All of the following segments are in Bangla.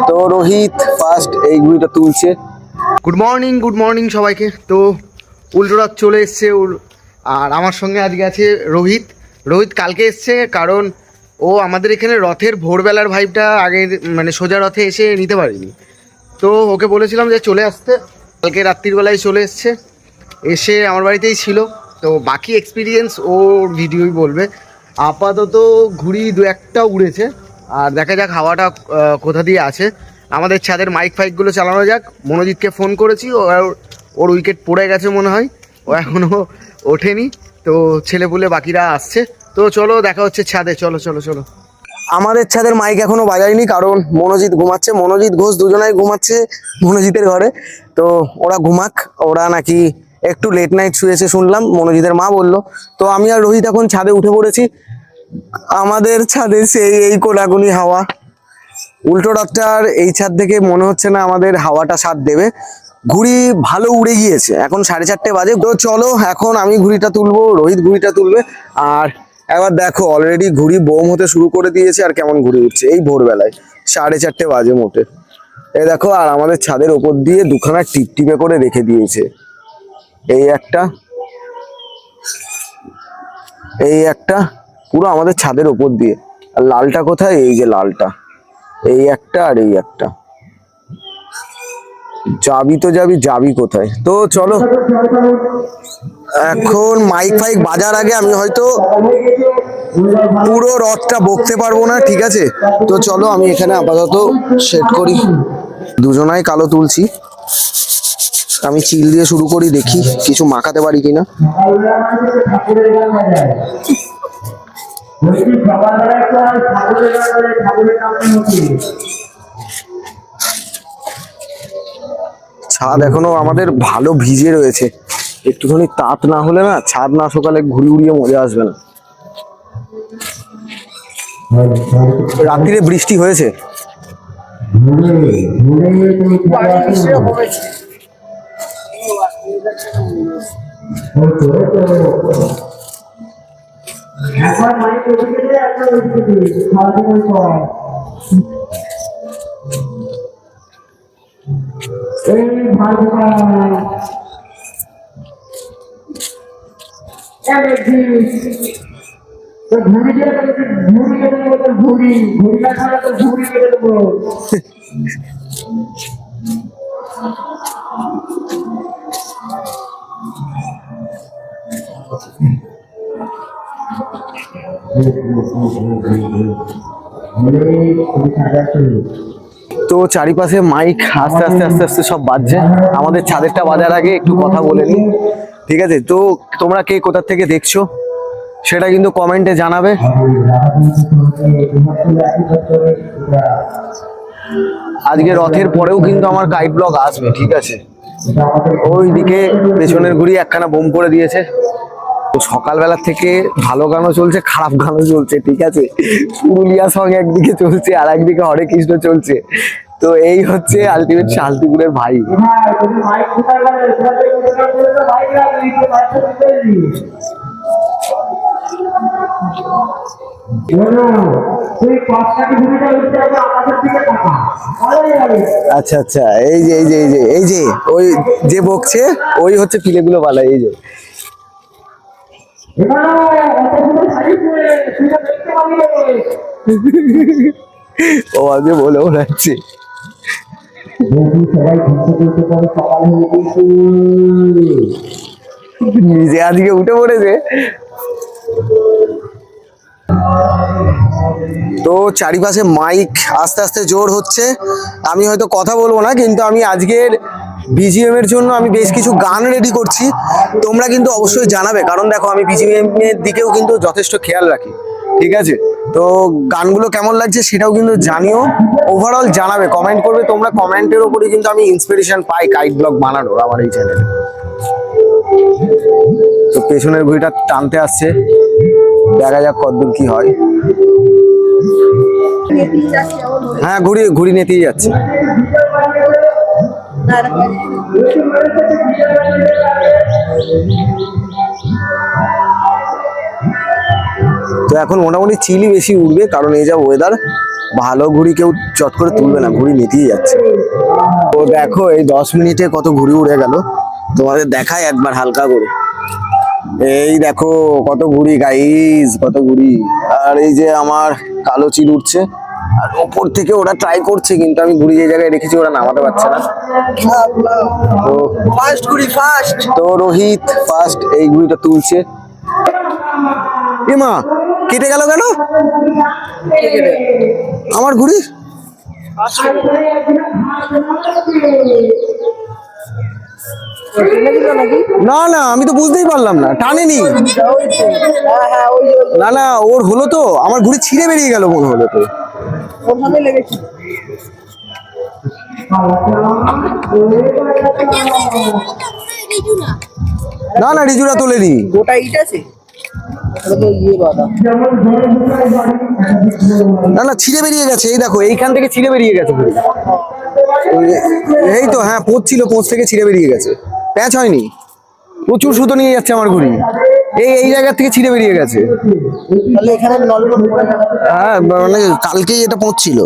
তো রোহিত ফার্স্ট এই ঘুড়িটা তুলছে। গুড মর্নিং সবাইকে। তো উল্টো রথ চলে এসছে আর আমার সঙ্গে আজকে আছে রোহিত কালকে এসছে, কারণ ও আমাদের এখানে রথের ভোরবেলার ভাইবটা আগে মানে সোজা রথে এসে নিতে পারিনি। তো ওকে বলেছিলাম যে চলে আসতে, কালকে রাত্রির বেলায় চলে এসে আমার বাড়িতেই ছিল। তো বাকি এক্সপিরিয়েন্স ওর ভিডিওই বলবে। আপাতত ঘুড়ি দু একটা উড়েছে, আর দেখা যাক হাওয়াটা কোথা দিয়ে আছে। আমাদের ছাদের মাইক ফাইকগুলো চালানো যাক। মনোজিৎকে ফোন করেছি, ওর উইকেট পড়ে গেছে মনে হয়, ও এখনও ওঠেনি। তো ছেলেপুলে বাকিরা আসছে, তো চলো দেখা হচ্ছে ছাদে। চলো। আমাদের ছাদের মাইক এখনো বাজায়নি, কারণ মনোজিৎ ঘুমাচ্ছে, মনোজিৎ ঘোষ দুজনাই ঘুমাচ্ছে মনোজিতের ঘরে। তো ওরা ঘুমাক, ওরা নাকি একটু লেট নাইট শুয়েছে শুনলাম, মনোজিতের মা বললো। তো আমি আর রোহিত এখন ছাদে উঠে পড়েছি। আমাদের ছাদে সেই এই কোলাকুলি হাওয়া, উল্টো রথটার এই ছাদ থেকে মনে হচ্ছে না আমাদের হাওয়াটা সাথ দেবে। ঘুড়ি ভালো উড়ে গিয়েছে, এখন 4:30 বাজে। তো চলো এখন আমি ঘুড়িটা তুলবো, রোহিত ঘুড়িটা তুলবে। আর একবার দেখো অলরেডি ঘুড়ি বোম হতে শুরু করে দিয়েছে, আর কেমন ঘুড়ি উঠছে এই ভোরবেলায়, 4:30 বাজে মোটে। এই দেখো, আর আমাদের ছাদের ওপর দিয়ে দুখানা টিপটিপে করে রেখে দিয়েছে। এই একটা পুরো আমাদের ছাদের ওপর দিয়ে। আর লালটা কোথায়? এই যে লালটা, এই একটা আর এই একটা। যাবি কোথায়? তো চলো এখন মাইক ফাইক বাজার আগে আমি হয়তো পুরো রথটা বকতে পারবো না, ঠিক আছে? তো চলো আমি এখানে আপাতত সেট করি। দুজনাই কালো তুলছি, আমি চিল দিয়ে শুরু করি, দেখি কিছু মাখাতে পারি কিনা। ছাদ এখনো আমাদের ভালো ভিজে রয়েছে, একটুখানি তাত না হলে না, ছাদ না সকালে ঘুরি উড়িয়ে মজা আসবে না। রাত্রিরে বৃষ্টি হয়েছে, তো চারিপাশে মাইক আস্তে আস্তে সব বাজছে। আমাদের ছাদেরটা বাজার আগে একটু কথা বলে নি, ঠিক আছে? তো তোমরা কে কোথা থেকে দেখছো সেটা কিন্তু কমেন্টে জানাবে। আজকে রথের পরেও কিন্তু আমার গাইড ব্লগ আসবে, ঠিক আছে? ওইদিকে পেছনের ঘুড়ি একখানা বোম করে দিয়েছে। সকালবেলা থেকে ভালো গানও চলছে, খারাপ গানও চলছে, ঠিক আছে? পুরুলিয়া সং একদিকে চলছে, আর একদিকে হরে কৃষ্ণ চলছে। তো এই হচ্ছে আলটিমেট শান্তিপুরের ভাই। আচ্ছা, এই যে ওই যে বকছে ওই হচ্ছে পিলেগুলো বালা। এই যে ও আগে বলে ওড়াচ্ছে। নিজে আজকে উঠে পড়েছে। তো চারিপাশে মাইক আস্তে আস্তে জোর হচ্ছে। আমি হয়তো কথা বলবো না, কিন্তু আমি আজকের বিজিএম এর জন্য আমি বেশ কিছু গান রেডি করছি। তোমরা কিন্তু অবশ্যই জানাবে, কারণ দেখো আমি বিজিএম এর দিকেও কিন্তু যথেষ্ট খেয়াল রাখি, ঠিক আছে? তো গানগুলো কেমন লাগছে সেটাও কিন্তু জানিও, ওভারঅল জানাবে, কমেন্ট করবে তোমরা। কমেন্টের উপরে কিন্তু আমি ইন্সপিরেশন পাই গাইড ব্লগ বানানোর আমার এই চ্যানেলে। তো পেছনের ঘুড়িটা টানতে আসছে, দেখা যাক কতদূর কি হয়। হ্যাঁ, ঘুড়ি নিতেই যাচ্ছে। তো এখন মোটামুটি চিলই বেশি উঠবে, কারণ এই যা ওয়েদার, ভালো ঘুড়ি কেউ চট করে তুলবে না, ঘুড়ি নিতেই যাচ্ছে। তো দেখো এই 10 মিনিটে কত ঘুড়ি উড়ে গেল, তোমাদের দেখায় একবার হালকা করে। এই দেখো কত ঘুড়ি গাইস, কত ঘুড়ি। আর এই যে আমার কালো চিল উঠছে, আর ওপর থেকে ওরা ট্রাই করছে, কিন্তু আমি ঘুড়ি যে জায়গায় রেখেছি ওরা নামাতে পারছে না। তো ফার্স্ট ঘুড়ি ফার্স্ট, তো রোহিত ফার্স্ট এই ঘুড়িটা তুলছে। মা কেটে গেল কেন আমার ঘুড়ি? না না, আমি তো বুঝতেই পারলাম না, টানেনি। না না, ওর হলো তো, আমার ঘুড়ি ছিঁড়ে বেরিয়ে গেল মনে হলো তো। না না, রিজুরা তোলেনি। গোটা ইট আছে না না, ছিঁড়ে বেরিয়ে গেছে, এই দেখো এইখান থেকে ছিঁড়ে বেরিয়ে গেছে ঘুড়ি। এই তো হ্যাঁ, পোঁচ ছিল, পোঁচ থেকে ছিঁড়ে বেরিয়ে গেছে, প্যাঁচ হয়নি। প্রচুর সুতো নিয়ে যাচ্ছে আমার ঘুড়ি, এই জায়গা থেকে ছিঁড়ে বেরিয়ে গেছে। তাহলে এখানে নলগুলো পড়ে গেল। হ্যাঁ মানে কালকেই এটা পৌঁছছিল।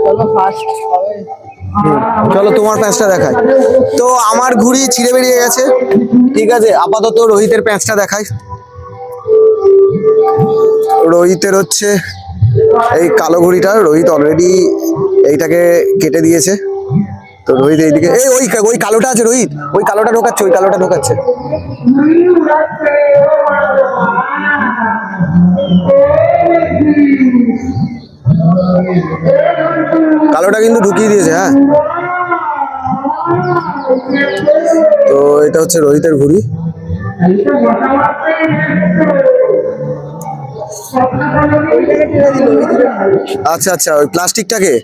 চলো ফার্স্ট হবে। চলো তোমার প্যাঁচটা দেখাই। তো আমার ঘুড়ি ছিঁড়ে বেরিয়ে গেছে, ঠিক আছে। আপাতত রোহিতের প্যাঁচটা দেখাই। রোহিতের হচ্ছে এই কালো ঘুড়িটা, রোহিত অলরেডি এইটাকে কেটে দিয়েছে। তো রোহিত এইদিকে, এই ওই কালোটা আছে, রোহিত ওই কালোটা ঢোকাচ্ছে, ওই কালোটা ঢোকাচ্ছে। কালোটা কিন্তু ঢুকিয়ে দিয়েছে, হ্যাঁ। তো এটা হচ্ছে রোহিতের ঘুড়ি। আচ্ছা আচ্ছা, ওই প্লাস্টিকটাকে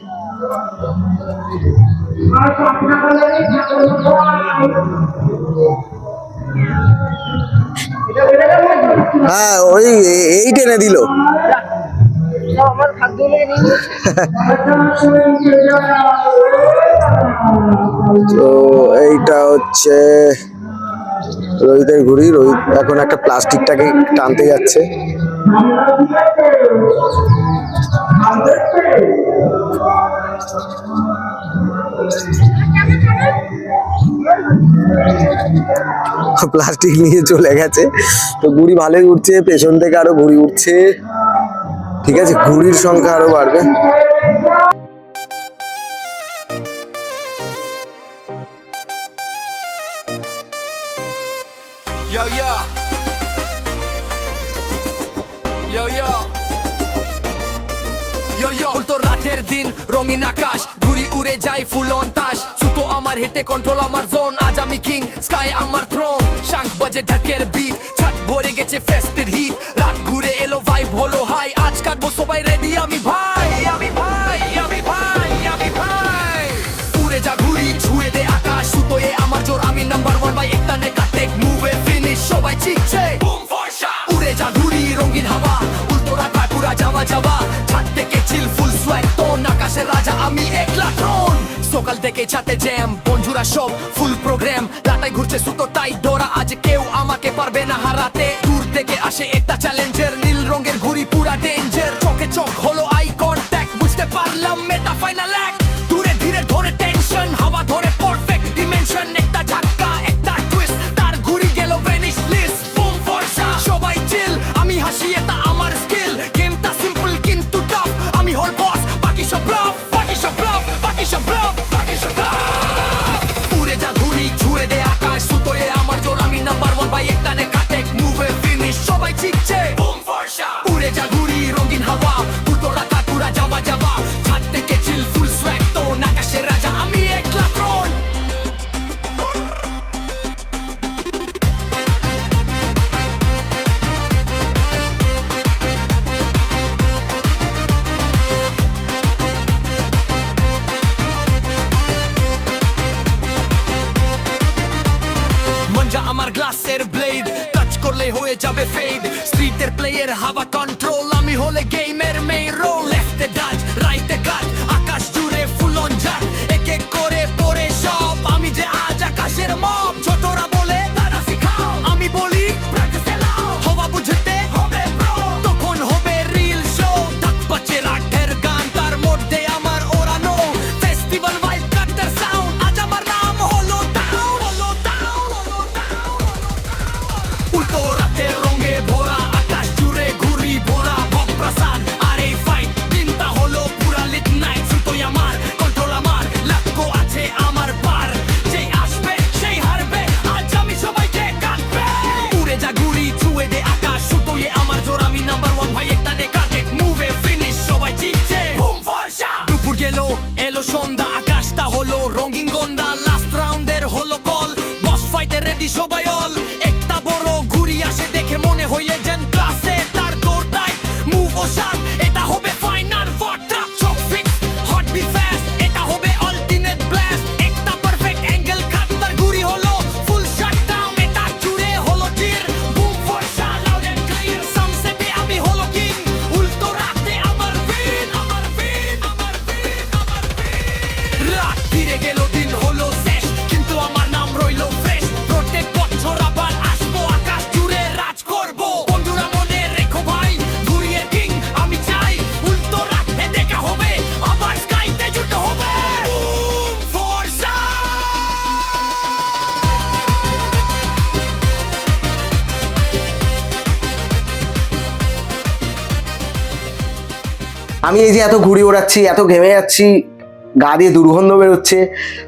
হ্যাঁ ওই এই টেনে দিল। আমার ভাগ্য লেগে নিয়ে তো এইটা হচ্ছে রোহিতের ঘুড়ি। রোহিত এখন একটা প্লাস্টিকটাকে টানতে যাচ্ছে। প্লাস্টিক নিয়ে চলে গেছে। তো ঘুড়ি ভালোই উঠছে, পেছন থেকে আরো ঘুড়ি উঠছে, ঠিক আছে, ঘুড়ির সংখ্যা আরো বাড়বে। Yo yo Yo yo Yo yo উল্টো রাতের দিন রঙিন আকাশ, ঘুড়ি উড়ে যায় ফুল অন তাস। সুতো আমার হেটে কন্ট্রোল আমার জোন, আজ আমি কিং, স্কাই আমার থ্রোন। শাঙ্খ বাজে ঢাকের বিট, ছাদ ভরে গেছে ফেস্টের হিট। রাত ঘুরে এলো ভাইব হলো হাই, আজ কাটবো সবাই রেডি আমি ভাই, আমি ভাই, আমি ভাই, আমি ভাই। উড়ে যা ঘুড়ি, ছুঁয়ে দে আকাশ, সুতোয়ে আমার জোর, আমি নাম্বার ওয়ান বাই একটা নে কাটেক মুভে ফিনিশ, সবাই চিকছে বুম ফর্সা। উড়ে যা ঘুড়ি রঙিন হাওয়া, উল্টো রাখা পুরা যাওয়া যাওয়া। ছাদ থেকে চিল ফুল সোয়াগ টোন, আকাশের রাজা আমি একলা ট্রোন। সকাল থেকে ছাতে জ্যাম, বন্ধুরা সব ফুল প্রোগ্রাম। লাটাই ঘুরছে সুতো তাই ডোরা, আজ কেউ আমাকে পারবে না হারাতে। দূর থেকে আসে একটা চ্যালেঞ্জার, নীল রঙের ঘুড়ি পুরা ডেঞ্জার। চোখে চোখ হলো আই কন্ট্যাক্ট, বুঝতে পারলাম মেটা ফাইনাল অ্যাক্ট। দূরে ধীরে ধরে টেনশন, হাওয়া ধরে পারফেক্ট ডিমেনশন। একটা ঝাটকা একটা টুইস্ট, তার ঘুড়ি গেল ভেনিশ লিস্ট। বুম ফর্সা সবাই চিল, আমি হাসি এটা আমার স্কিল। গেমটা সিম্পল কিন্তু টাফ, আমি হল বস, বাকি সব ব্লফ, বাকি সব ব্লফ, বাকি সব ব্লফ, বাকি সব ব্লফ। উড়ে যা ঘুড়ি, ছুঁয়ে দে আকাশ, সুতোয়ে আমার জোর, আমি নাম্বার ওয়ান বাই একটা নে কাটেক মুভে ফিনিশ, সবাই চিকছে বুম ফর্সা। উড়ে যা ঘুড়ি রঙিন হাওয়া, উল্টো রাখা পুরা যাওয়া যাওয়া। ছাদ থেকে চিল ফুল সোয়াগ টোন, আকাশের রাজা আমি একলা ট্রোন। মঞ্জা আমার গ্লাসের ব্লেড, টাচ করলে হয়ে যাবে ফেড। স্ট্রিটের প্লেয়ার হাওয়া কন্ট্রোল, আমি হলে গেমের মেইন রোল। লেফটে ডাচ রাইটে কাট, আকাশ জুড়ে ফুল অন জাট। এক এক করে পড়ে সব, আমি যে আজ আকাশের মব। ছোটরা বলে তারা শিখাও, আমি বলি প্র্যাকটিস এলাও। সন্ধ্যা, আকাশটা হলো রঙিন গন্ডা, লাস্ট রাউন্ডের হলো কল, বস ফাইটে রেডি সবাই অল, একটা বড় ঘুরি আসে দেখে মনে হয় লেজেন্ড ক্লাসে, তার দৌড়টাই মুভ ও শাট, এটা হবে ফাইনাল ফটটা, চোখ ফিক্স হট বি ফাস্ট, এটা হবে আল্টিমেট ব্লাস্ট, একটা পারফেক্ট অ্যাঙ্গেল কাট, তার ঘুরি হলো ফুল শাটডাউন, এটা জুড়ে হলো তীর, broom Forca loud and clear, সামসেটে আমি হলো কিং, উল্টো রাতে আমার বীর, আমার বীর, আমার বীর, আমার বীর, রাত ফিরে গেল দিন হলো শেষ, কিন্তু আমার নাম রইলো ফ্রেশ, প্রত্যেক বছর আবার আসবো, আকাশ জুড়ে রাজ করবো, বন্ধুরা মনে রেখো ভাই, ঘুরিয়ে কিং আমি চাই, উল্টো রাতে দেখা হবে, আবার স্কাইতে জুটো হবে, বুম ফোরসা। আমি এই যে এত ঘুড়ি ওড়াচ্ছি, এত ঘেমে যাচ্ছি, গা দিয়ে দুর্গন্ধ বেরোচ্ছে,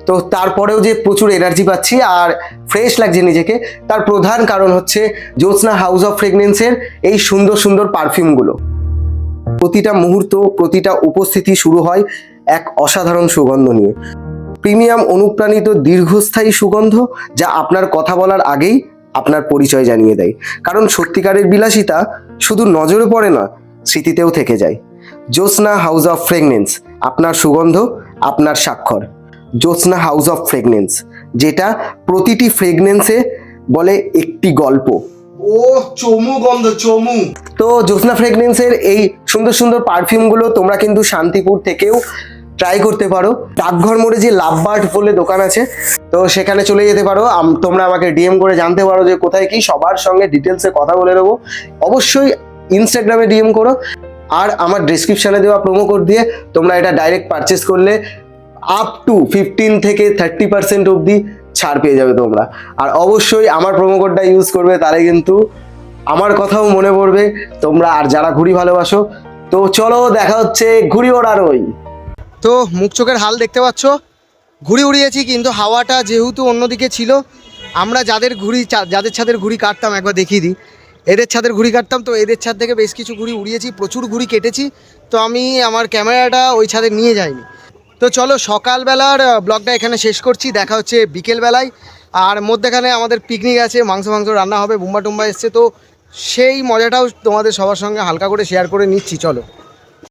তো তারপরেও যে প্রচুর এনার্জি পাচ্ছি আর ফ্রেশ লাগছে নিজেকে, তার প্রধান কারণ হচ্ছে জ্যোৎস্না হাউস অফ ফ্রেগনেন্সের এই সুন্দর সুন্দর পারফিউমগুলো। প্রতিটা মুহূর্ত, প্রতিটা উপস্থিতি শুরু হয় এক অসাধারণ সুগন্ধ নিয়ে। প্রিমিয়াম অনুপ্রাণিত দীর্ঘস্থায়ী সুগন্ধ, যা আপনার কথা বলার আগেই আপনার পরিচয় জানিয়ে দেয়। কারণ সত্যিকারের বিলাসিতা শুধু নজরে পড়ে না, স্মৃতিতেও থেকে যায়। জ্যোৎস্না হাউস অফ ফ্রেগনেন্স, আপনার সুগন্ধ, আপনার স্বাক্ষর। জ্যোৎস্না হাউস অফ ফ্রেগনেন্স, যেটা প্রতিটি ফ্রেগনেন্সে বলে একটি গল্প। ও চমু গন্ধ, চমু। তো জ্যোৎস্না ফ্রেগনেন্সের এই সুন্দর সুন্দর পারফিউমগুলো তোমরা কিন্তু শান্তিপুর থেকেও ট্রাই করতে পারো। ডাকঘর মোড়ে যে লাভবার্ড বলে দোকান আছে, তো সেখানে চলে যেতে পারো। তোমরা আমাকে ডিএম করে জানতে পারো যে কোথায় কি, সবার সঙ্গে ডিটেলসে কথা বলে দেবো। অবশ্যই ইনস্টাগ্রামে ডিএম করো, আর আমার ডিসক্রিপশানে দেওয়া প্রোমো কোড দিয়ে তোমরা এটা ডাইরেক্ট পারচেস করলে আপ টু 15 থেকে 30% অবধি ছাড় পেয়ে যাবে তোমরা। আর অবশ্যই আমার প্রোমো কোডটা ইউজ করবে, তাহলে কিন্তু আমার কথাও মনে পড়বে তোমরা, আর যারা ঘুড়ি ভালোবাসো। তো চলো, দেখা হচ্ছে ঘুড়ি ওড়ারই। তো মুখ চোখের হাল দেখতে পাচ্ছ, ঘুড়ি উড়িয়েছি, কিন্তু হাওয়াটা যেহেতু অন্যদিকে ছিল, আমরা যাদের ছাদের ঘুড়ি কাটতাম, একবার দেখিয়ে দিই, এদের ছাদের ঘুড়ি কাটতাম, তো এদের ছাদ থেকে বেশ কিছু ঘুড়ি উড়িয়েছি, প্রচুর ঘুড়ি কেটেছি, তো আমি আমার ক্যামেরাটা ওই ছাদে নিয়ে যাইনি। তো চলো সকালবেলার ব্লগটা এখানে শেষ করছি, দেখা হচ্ছে বিকেলবেলায়। আর মধ্যেখানে আমাদের পিকনিক আছে, মাংস রান্না হবে, বুম্বা টুম্বা এসছে, তো সেই মজাটাও তোমাদের সবার সঙ্গে হালকা করে শেয়ার করে নিচ্ছি। চলো।